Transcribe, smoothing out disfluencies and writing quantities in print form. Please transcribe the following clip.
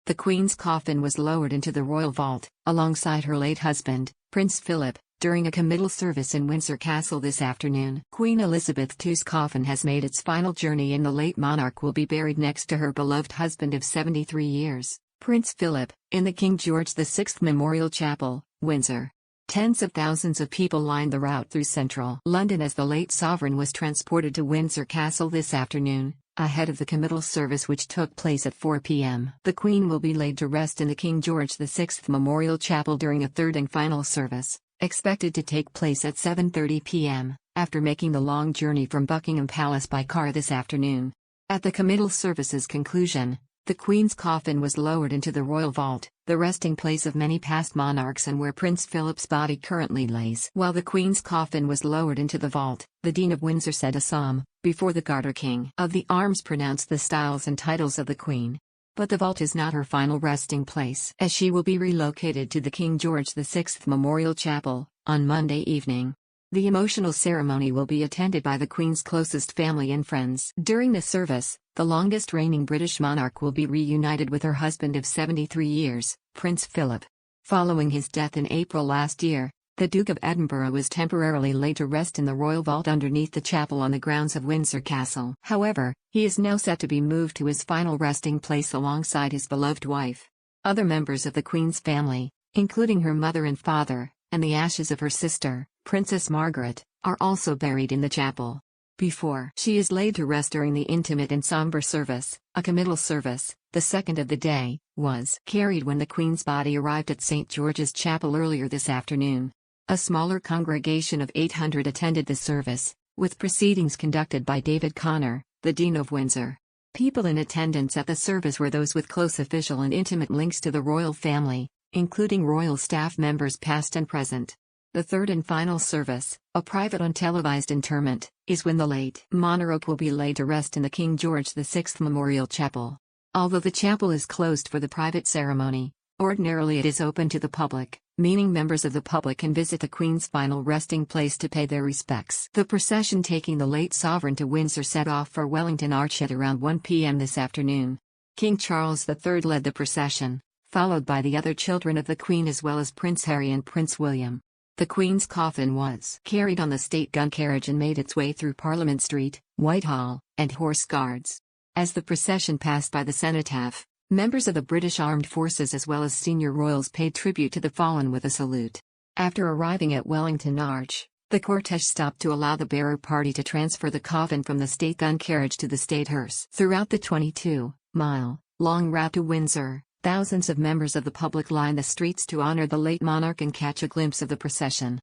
The Queen's coffin was lowered into the royal vault, alongside her late husband, Prince Philip, during a committal service in Windsor Castle this afternoon. Queen Elizabeth II's coffin has made its final journey, and the late monarch will be buried next to her beloved husband of 73 years, Prince Philip, in the King George VI Memorial Chapel, Windsor. Tens of thousands of people lined the route through central London as the late sovereign was transported to Windsor Castle this afternoon, ahead of the committal service which took place at 4 p.m. The Queen will be laid to rest in the King George VI Memorial Chapel during a third and final service, expected to take place at 7:30 p.m., after making the long journey from Buckingham Palace by car this afternoon. At the committal service's conclusion, the Queen's coffin was lowered into the royal vault, the resting place of many past monarchs and where Prince Philip's body currently lays. While the Queen's coffin was lowered into the vault, the Dean of Windsor said a psalm, before the Garter King of the Arms pronounced the styles and titles of the Queen. But the vault is not her final resting place, as she will be relocated to the King George VI Memorial Chapel, on Monday evening. The emotional ceremony will be attended by the Queen's closest family and friends. During the service, the longest-reigning British monarch will be reunited with her husband of 73 years, Prince Philip. Following his death in April last year, the Duke of Edinburgh was temporarily laid to rest in the royal vault underneath the chapel on the grounds of Windsor Castle. However, he is now set to be moved to his final resting place alongside his beloved wife. Other members of the Queen's family, including her mother and father, and the ashes of her sister, Princess Margaret, are also buried in the chapel. Before she is laid to rest during the intimate and somber service, a committal service, the second of the day, was carried when the Queen's body arrived at St. George's Chapel earlier this afternoon. A smaller congregation of 800 attended the service, with proceedings conducted by David Connor, the Dean of Windsor. People in attendance at the service were those with close official and intimate links to the royal family, including royal staff members past and present. The third and final service, a private untelevised interment, is when the late monarch will be laid to rest in the King George VI Memorial Chapel. Although the chapel is closed for the private ceremony, ordinarily it is open to the public, meaning members of the public can visit the Queen's final resting place to pay their respects. The procession taking the late sovereign to Windsor set off for Wellington Arch at around 1 p.m. this afternoon. King Charles III led the procession, followed by the other children of the Queen as well as Prince Harry and Prince William. The Queen's coffin was carried on the state gun carriage and made its way through Parliament Street, Whitehall, and Horse Guards. As the procession passed by the cenotaph, members of the British Armed Forces as well as senior royals paid tribute to the fallen with a salute. After arriving at Wellington Arch, the cortege stopped to allow the bearer party to transfer the coffin from the state gun carriage to the state hearse. Throughout the 22-mile-long route to Windsor, thousands of members of the public lined the streets to honor the late monarch and catch a glimpse of the procession.